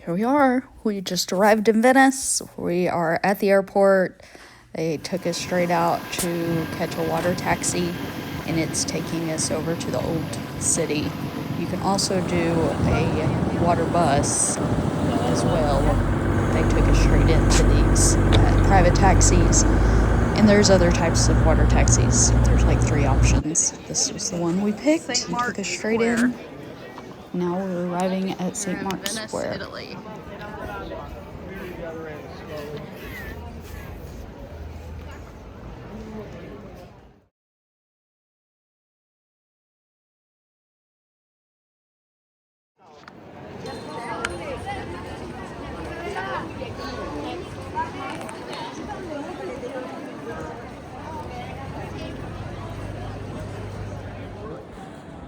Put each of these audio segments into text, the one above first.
here we are. We just arrived in Venice. We are at the airport. They took us straight out to catch a water taxi, and it's taking us over to the old city. You can also do a water bus as well. They took us straight into these private taxis, and there's other types of water taxis. There's like 3 options. This was the one we picked. It took us straight in. Now we're arriving at St. Mark's Square. Italy.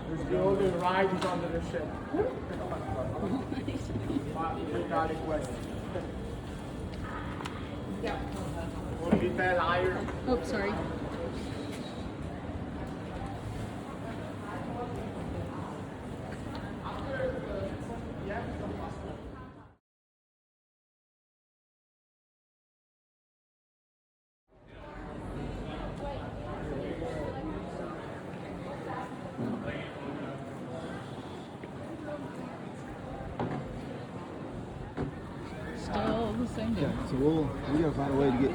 There's golden riders under the ship. Oh, sorry. Still the same. Yeah, so we gotta find a way to get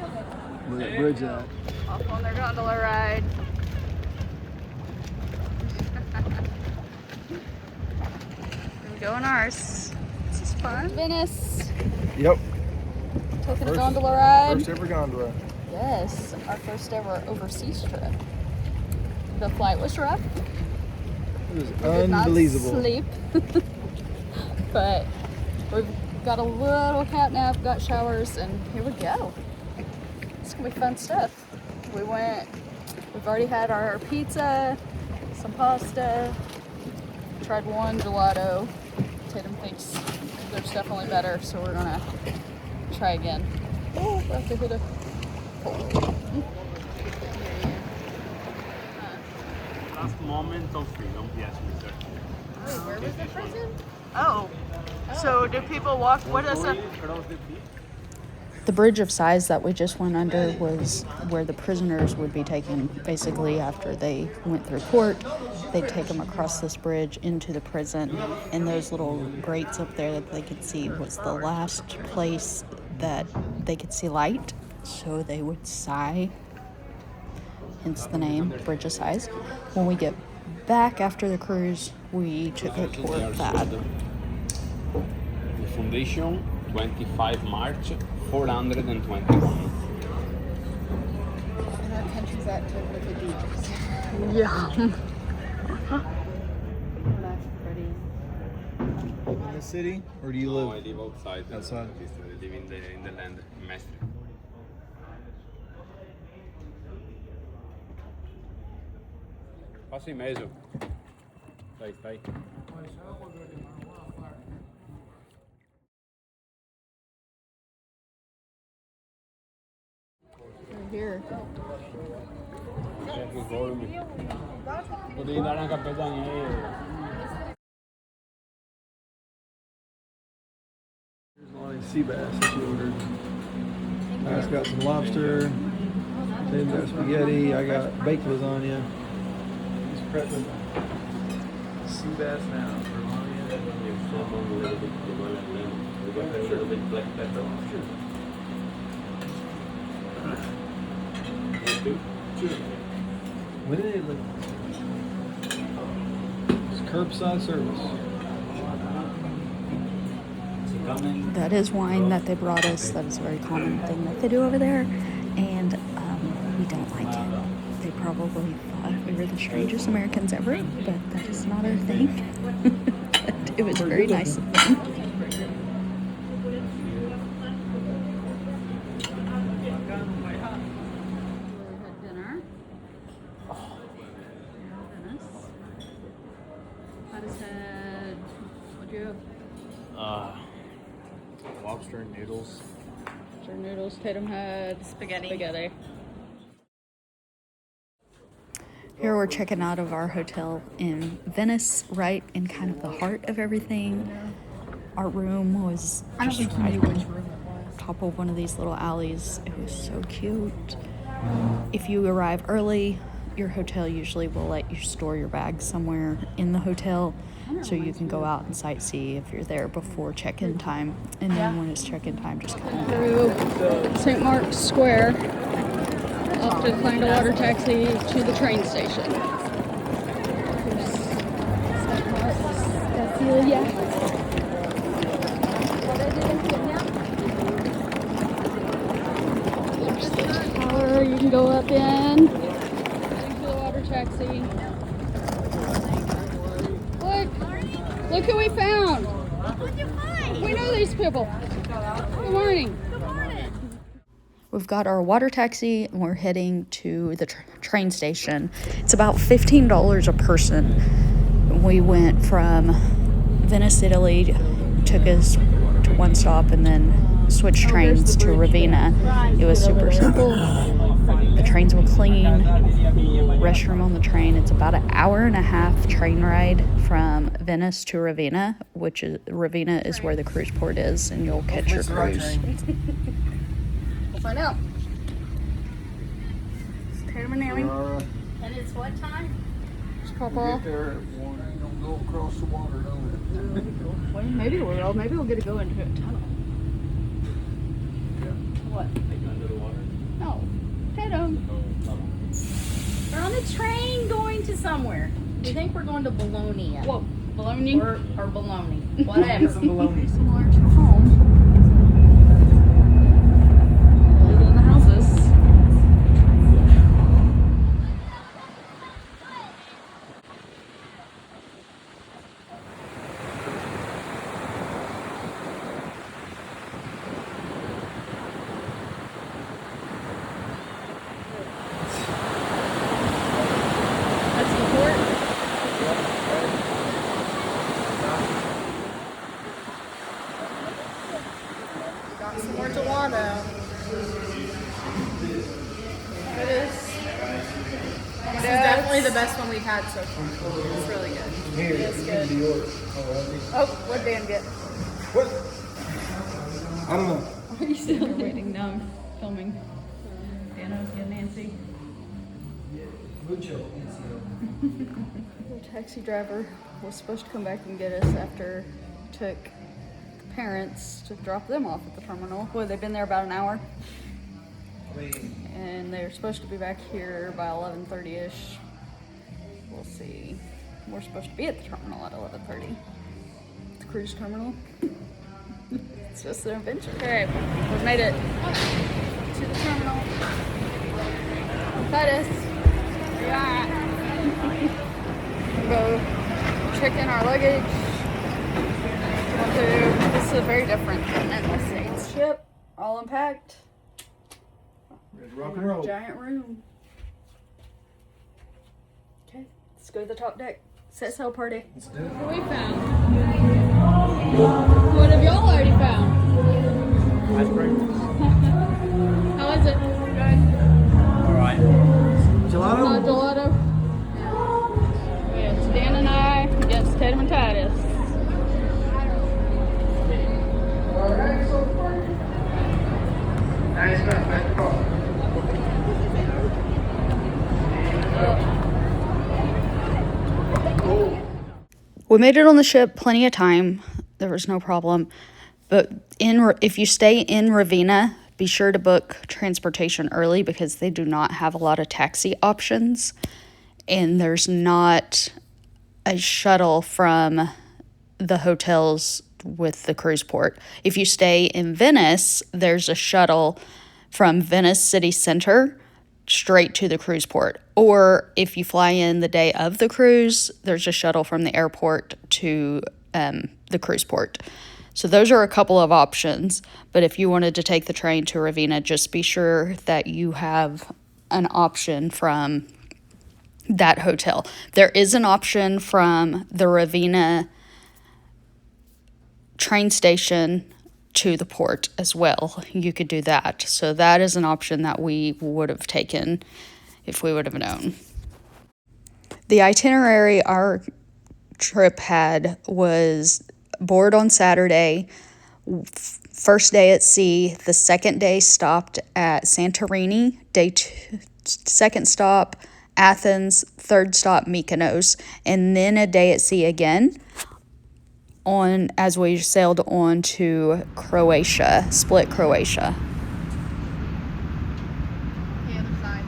where that bridge at. Off on their gondola ride. Here we go on ours. This is fun. Venice. Yep. Taking a gondola ride. First ever gondola. Yes, our first ever overseas trip. The flight was rough. It was We did not unbelievable. sleep. But we've got a little cat nap, got showers, and here we go. It's gonna be fun stuff. We've already had our pizza, some pasta, tried one gelato. Tatum thinks there's definitely better, so we're gonna try again. Oh, we have to hit a pole. Last moment of freedom, yes, sir. Oh, where was the prison? Oh, so do people walk? What is it? The Bridge of Sighs that we just went under was where the prisoners would be taken, basically after they went through court. They'd take them across this bridge into the prison, and those little grates up there that they could see was the last place that they could see light, so they would sigh, hence the name, Bridge of Sighs. When we get back after the cruise, we took a tour of that. The foundation, 25 March, 421. That country's at with the beaches. Yeah. That's pretty. In the city, or do you No, I live? live outside. Outside? I live in the land, in Mestre. Passa em mezzo. Vai. We're here. Potevi dare una capitania. There's a lot of sea bass that you ordered. I just got some lobster. Then got spaghetti. I got baked lasagna. He's prepping sea bass now for A little bit black pepper. When did it look? It's curbside service. That is wine that they brought us. That is a very common thing that they do over there, and we don't like it. They probably thought we were the strangest Americans ever, but that is not our thing. But it was very nice of them. Dinner. Lettuce head. What'd you have? Lobster and noodles. Noodles, Tatum had spaghetti. Here we're checking out of our hotel in Venice, right in kind of the heart of everything. Our room was just right on top of one of these little alleys. It was so cute. If you arrive early, your hotel usually will let you store your bags somewhere in the hotel so you can go out and sightsee if you're there before check-in time. And then when it's check-in time, just come Through St. Mark's Square, off to find a water taxi to the train station. There's the tower you can go up in. Waiting for the water taxi. Look who we found. What'd you find? We know these people. Good morning. Good morning. We've got our water taxi and we're heading to the train station. It's about $15 a person. We went from Venice, Italy, took us to one stop and then switched trains to Ravenna. It was super simple. The trains were clean. Restroom on the train. It's about an hour and a half train ride from Venice to Ravenna, which is Ravenna is where the cruise port is, and you'll catch your cruise. We'll find out. Tatum and Naomi. And it's what time? Just pop off. Don't go across the water, don't Well, maybe we will. Maybe we'll get to go into a tunnel. What? No. Tatum. We're on the train going to somewhere. We think we're going to Bologna. Whoa. Bologna. Or Bologna. Whatever. Similar to home. Living in the houses. That's the port. Got some more gelato. It is. This is definitely the best one we've had so far. It's really good. It's good. Oh, what'd Dan get? What? I don't know. Are you still waiting? No, I'm filming. Dano's getting Nancy. Mucho. The taxi driver was supposed to come back and get us after took the parents to drop them off at the terminal. Well, they've been there about an hour. And they're supposed to be back here by 11:30ish. We'll see. We're supposed to be at the terminal at 11:30. The cruise terminal. It's just an adventure. Okay, we've made it to the terminal. Titus, where you at? Go check in our luggage. This is very different than in the States. Ship, all unpacked. Rock and roll. Giant room. Okay, let's go to the top deck. Set sail party. Let's do it. What have we found? What have y'all already found? Ice cream. How is it? Good. Alright. Gelato? Gelato? Yeah, it's Dan and I against Tatum and Titus. We made it on the ship plenty of time. There was no problem. But if you stay in Ravenna, be sure to book transportation early because they do not have a lot of taxi options. And there's not a shuttle from the hotels with the cruise port. If you stay in Venice, there's a shuttle from Venice City Center straight to the cruise port. Or if you fly in the day of the cruise, there's a shuttle from the airport to the cruise port. So those are a couple of options. But if you wanted to take the train to Ravenna, just be sure that you have an option from that hotel. There is an option from the Ravenna train station to the port as well. You could do that. So that is an option that we would have taken if we would have known. The itinerary our trip had was board on Saturday. First day at sea. The second day stopped at Santorini. Second stop Athens. Third stop Mykonos, and then a day at sea again. On as we sailed on to Croatia, Split, Croatia. The other side.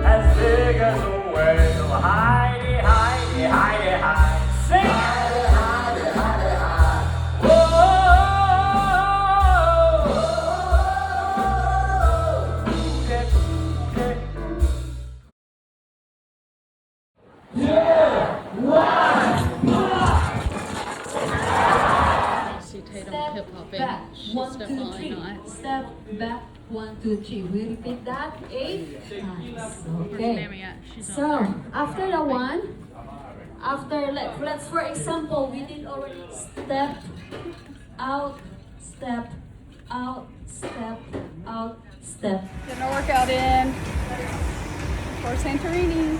As big as a whale, hidey, hidey, hidey, hide. Sing! Hidey, hidey, hidey, hide. See Tatum hip hopping. She's definitely not. Step back, 1, 2, 3. We repeat that 8 times. Okay. Mammy at? She's So after the one, after let's for example, we did already step out, step out, step out, step. Getting our workout in for Santorini.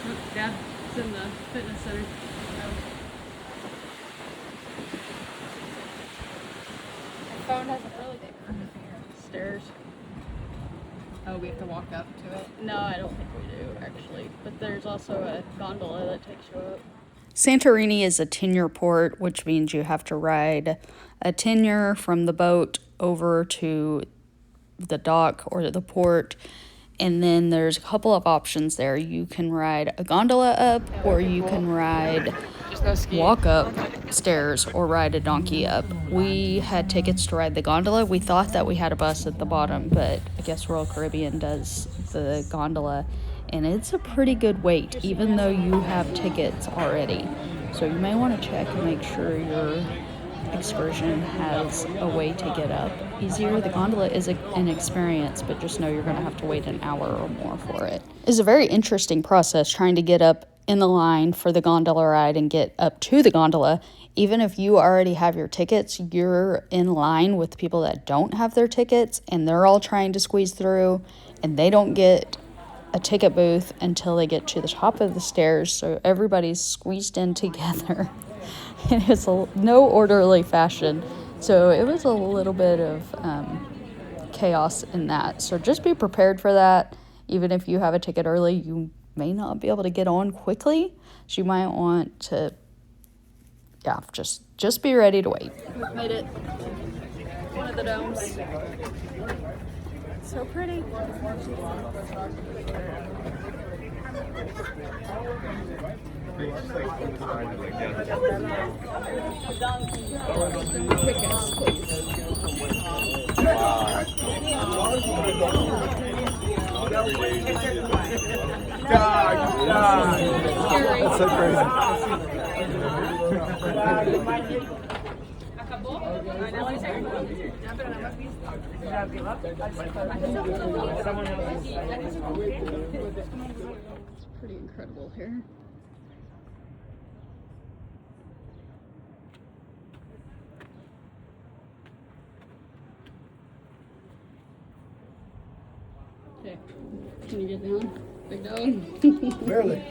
Look, Dad's in the fitness center. My phone doesn't really take stairs. Oh, we have to walk up to it? No, I don't think we do, actually. But there's also a gondola that takes you up. Santorini is a tenure port, which means you have to ride a tenure from the boat over to the dock or the port. And then there's a couple of options there. You can ride a gondola up, or you can walk up stairs or ride a donkey up. We had tickets to ride the gondola. We thought that we had a bus at the bottom, but I guess Royal Caribbean does the gondola. And it's a pretty good wait, even though you have tickets already. So you may want to check and make sure your excursion has a way to get up easier. The gondola is an experience, but just know you're going to have to wait an hour or more for it. It's a very interesting process trying to get up in the line for the gondola ride and get up to the gondola. Even if you already have your tickets, you're in line with people that don't have their tickets, and they're all trying to squeeze through, and they don't get a ticket booth until they get to the top of the stairs, so everybody's squeezed in together. And it's no orderly fashion, so it was a little bit of chaos in that. So just be prepared for that. Even if you have a ticket early, you may not be able to get on quickly, so you might want to, just be ready to wait. We've made it. One of the domes. So pretty. That's so crazy. It's pretty incredible here. Okay, can you get down? Big dog? Barely.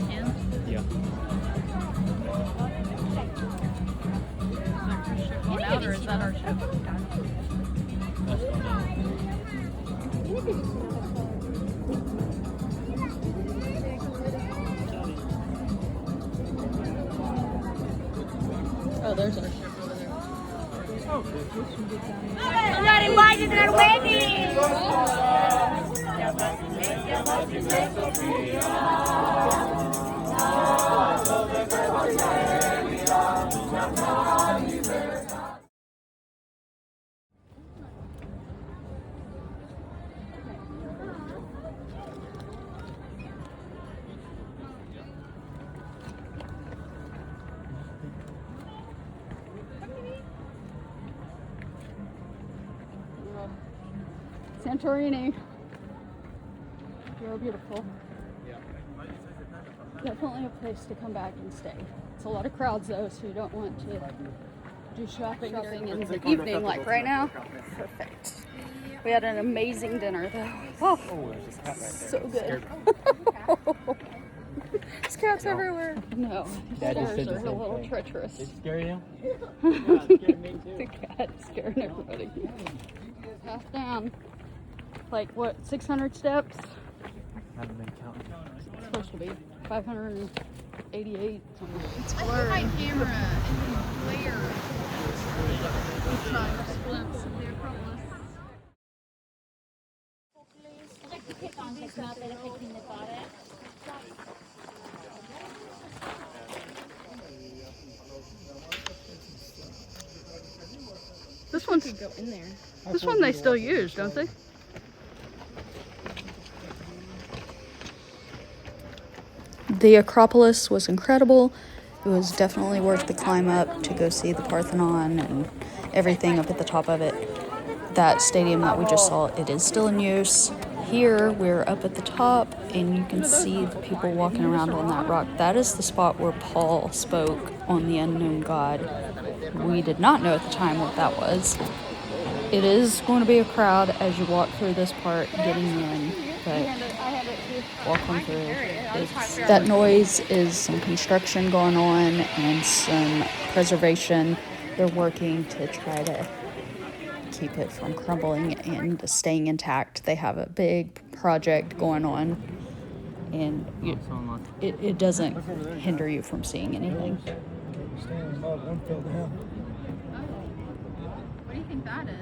Yeah. Going out, or is that our ship? Oh, there's our ship over there. I'm not invited to that wedding. Santorini. You're beautiful. Definitely a place to come back and stay. It's a lot of crowds though, so you don't want to do shopping in the evening like right now. Perfect. We had an amazing dinner though. Oh, so good. There's cats everywhere. No, the stairs are a little treacherous. It scare you? The cat scaring everybody. Half down. Like what, 600 steps? Haven't been counting. It's supposed to be 588 something. It's blurry. My camera and glare. This one could go in there. This one they still use, don't they? The Acropolis was incredible. It was definitely worth the climb up to go see the Parthenon and everything up at the top of it. That stadium that we just saw, it is still in use. Here, we're up at the top, and you can see the people walking around on that rock. That is the spot where Paul spoke on the unknown God. We did not know at the time what that was. It is going to be a crowd as you walk through this part, getting in, but walk on through. That noise is some construction going on and some preservation. They're working to try to keep it from crumbling and staying intact. They have a big project going on, and it doesn't hinder you from seeing anything. Standing above, one fell down. What do you think that is?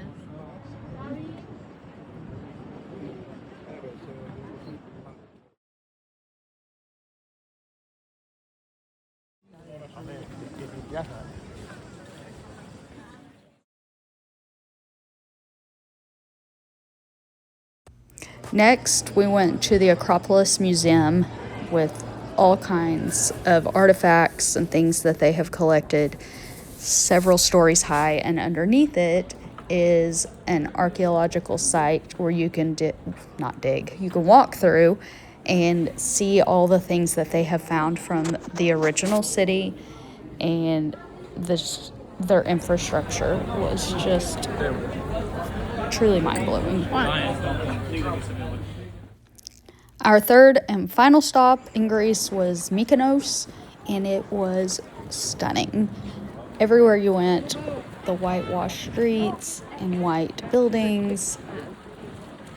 Next, we went to the Acropolis Museum with all kinds of artifacts and things that they have collected several stories high, and underneath it is an archaeological site where you can you can walk through and see all the things that they have found from the original city, and their infrastructure was just truly mind-blowing. Our third and final stop in Greece was Mykonos, and it was stunning. Everywhere you went, the whitewashed streets and white buildings,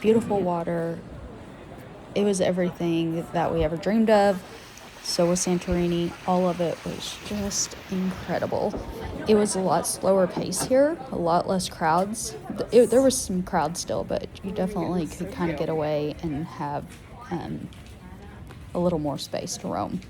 beautiful water. It was everything that we ever dreamed of. So was Santorini. All of it was just incredible. It was a lot slower pace here, a lot less crowds. There was some crowds still, but you definitely could kind of get away and have a little more space to roam.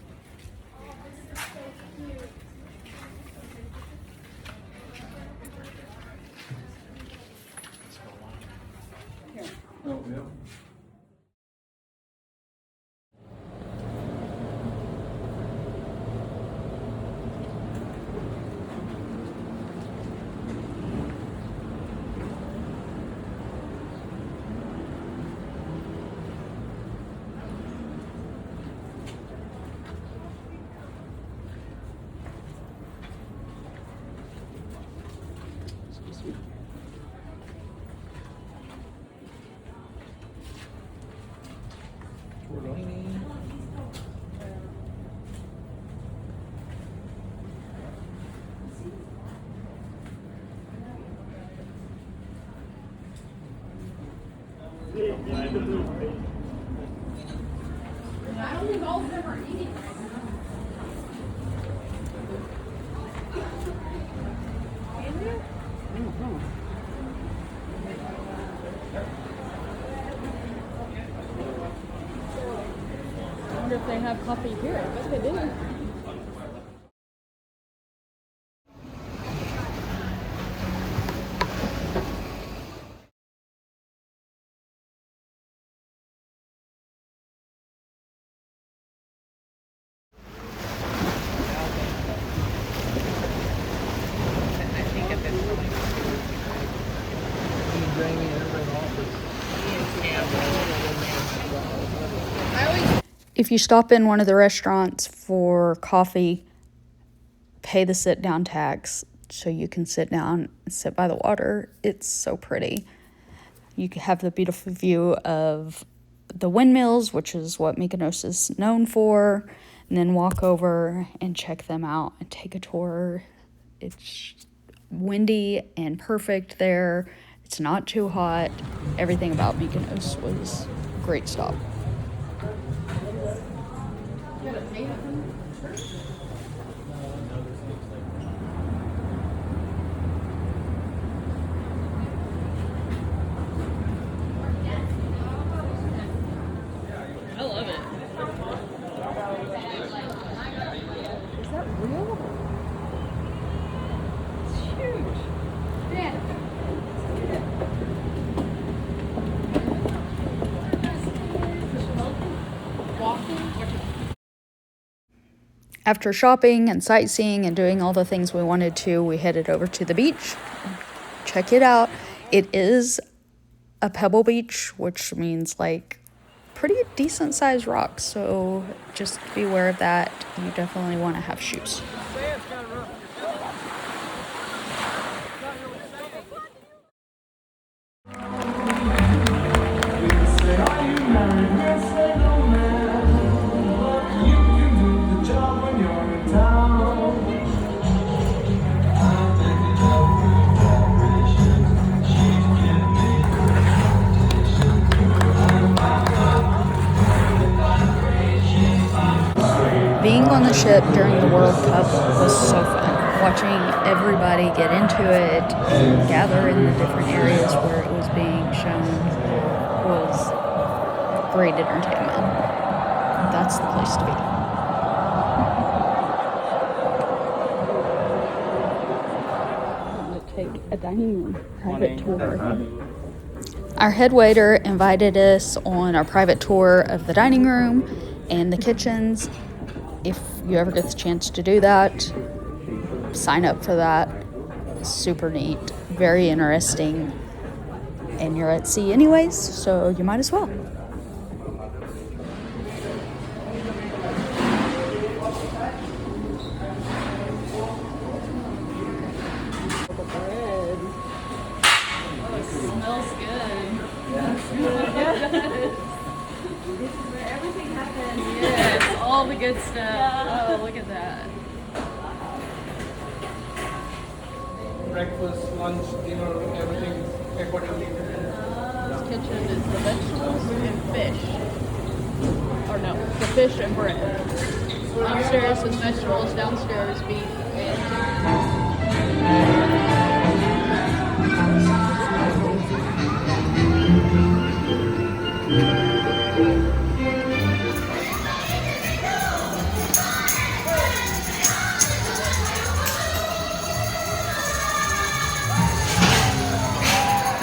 they have coffee here. I bet they do. If you stop in one of the restaurants for coffee, pay the sit down tax so you can sit down and sit by the water. It's so pretty. You can have the beautiful view of the windmills, which is what Mykonos is known for, and then walk over and check them out and take a tour. It's windy and perfect there. It's not too hot. Everything about Mykonos was a great stop. I love it. Is that real? It's huge. Dad. After shopping and sightseeing and doing all the things we wanted to, we headed over to the beach. Check it out. It is a pebble beach, which means like pretty decent sized rocks. So just be aware of that. You definitely want to have shoes. Being on the ship during the World Cup was so fun. Watching everybody get into it and gather in the different areas where it was being shown was great entertainment. That's the place to be. I'm going to take a dining room private tour. Our head waiter invited us on our private tour of the dining room and the kitchens. If you ever get the chance to do that, sign up for that. Super neat, very interesting, and you're at sea anyways, so you might as well. Smells good. This is where everything happens. Yes, all the good stuff. Yeah. Oh, look at that. Breakfast, lunch, dinner, everything accordingly. This kitchen is the vegetables and fish. Or no, the fish and bread. Upstairs is vegetables, downstairs beef and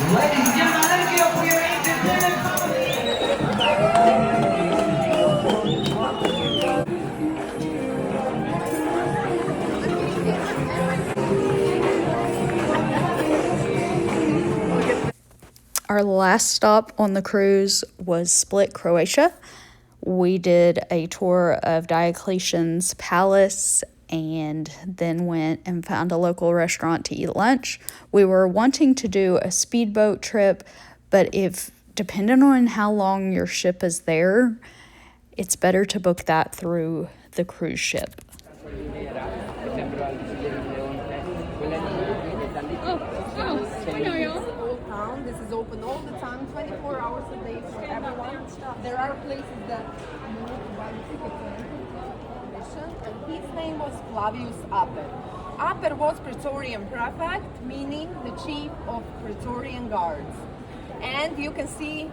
Ladies and gentlemen, let's get up for your independent Our last stop on the cruise was Split, Croatia. We did a tour of Diocletian's palace and then went and found a local restaurant to eat lunch. We were wanting to do a speedboat trip, but depending on how long your ship is there, it's better to book that through the cruise ship. I know y'all. Town. This is open all the time, 24 hours a day for everyone. There are places that you need to buy tickets and permission. And his name was Flavius Aper. Aper was Praetorian Prefect, meaning the chief of Praetorian Guards. And you can see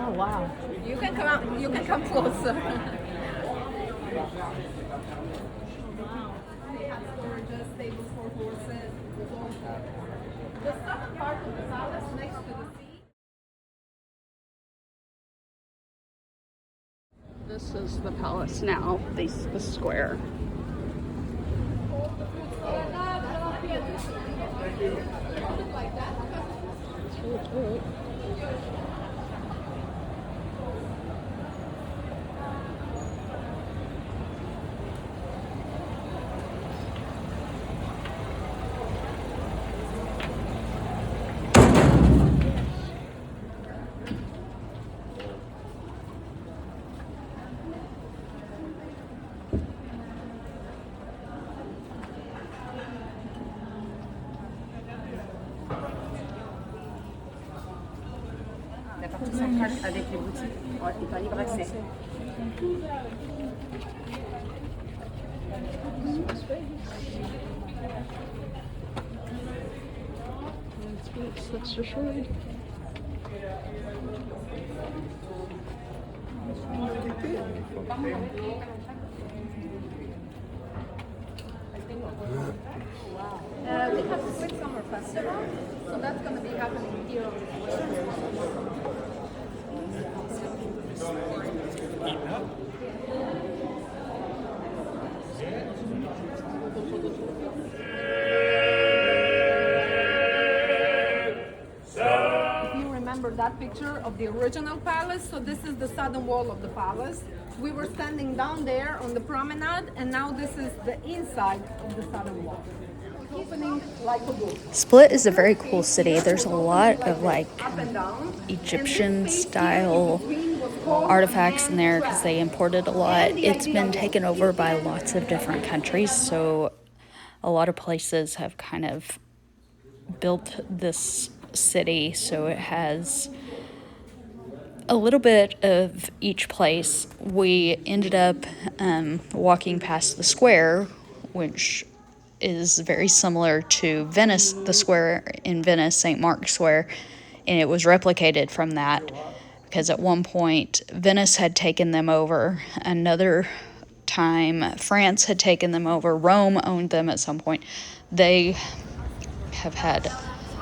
Oh wow. You can come out, you can come closer. They have storage, stables for horses. The southern part of the palace next to the sea. This is the palace now, the square. La partie centrale avec les boutiques est en libre accès. That's just right. We have the Spring Summer Festival, so that's going to be happening here on the square. If you remember that picture of the original palace, so this is the southern wall of the palace. We were standing down there on the promenade, and now this is the inside of the southern wall. Opening like a book. Split is a very cool city. There's a lot of like Up and down. Egyptian style artifacts in there because they imported a lot. It's been taken over by lots of different countries, so a lot of places have kind of built this city so it has a little bit of each place. We ended up walking past the square, which is very similar to Venice, the square in Venice, St. Mark's Square, and it was replicated from that because at one point Venice had taken them over. Another time France had taken them over. Rome owned them at some point. They have had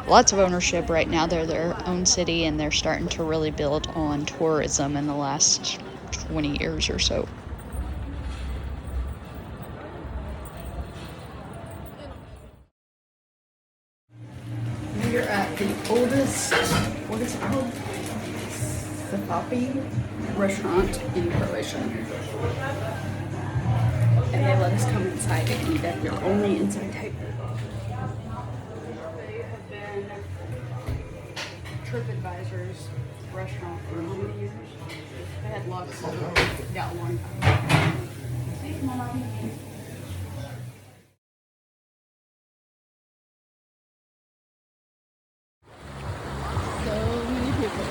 lots of ownership right now. They're their own city, and they're starting to really build on tourism in the last 20 years or so. We're at the oldest, what is it called? Safapi restaurant in Croatia. And they let us come inside and eat at their only inside table. They have been TripAdvisor's restaurant for how many years? They had lots of them. Yeah, a long time. So many people.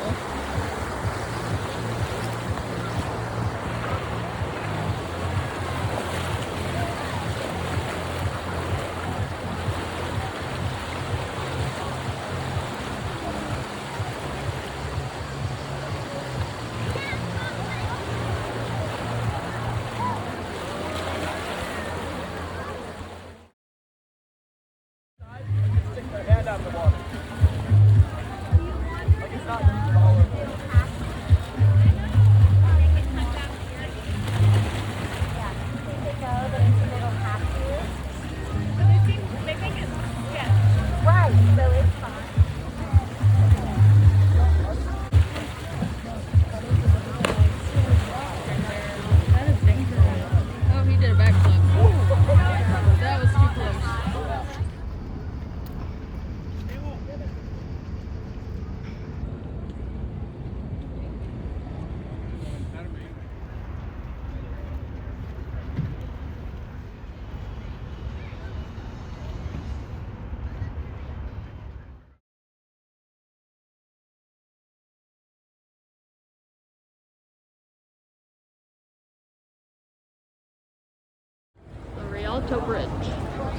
Rialto Bridge.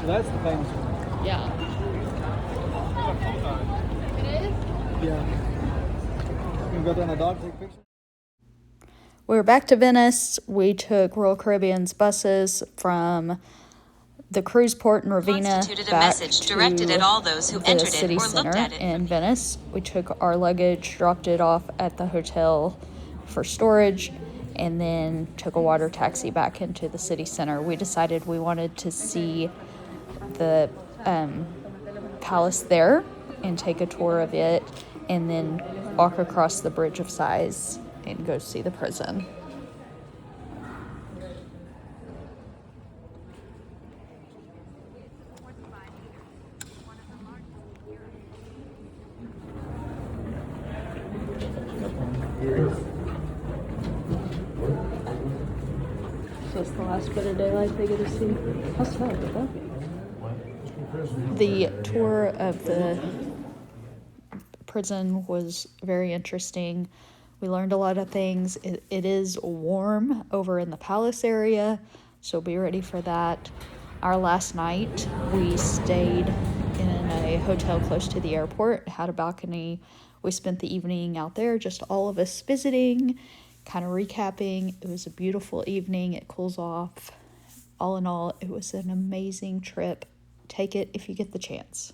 So that's the famous one. Yeah. Yeah. go out there on the dock, take a picture? We were back to Venice. We took Royal Caribbean's buses from the cruise port in Ravenna back to directed at all those who the entered city it or center looked at it. in Venice. We took our luggage, dropped it off at the hotel for storage, and then took a water taxi back into the city center. We decided we wanted to see the palace there and take a tour of it, and then walk across the Bridge of Sighs and go see the prison. So it's the last bit of daylight they get to see. How sad would that be? The tour of the prison was very interesting. We learned a lot of things. It is warm over in the palace area, so be ready for that. Our last night, we stayed in a hotel close to the airport, had a balcony. We spent the evening out there, just all of us visiting, kind of recapping. It was a beautiful evening. It cools off. All in all, it was an amazing trip. Take it if you get the chance.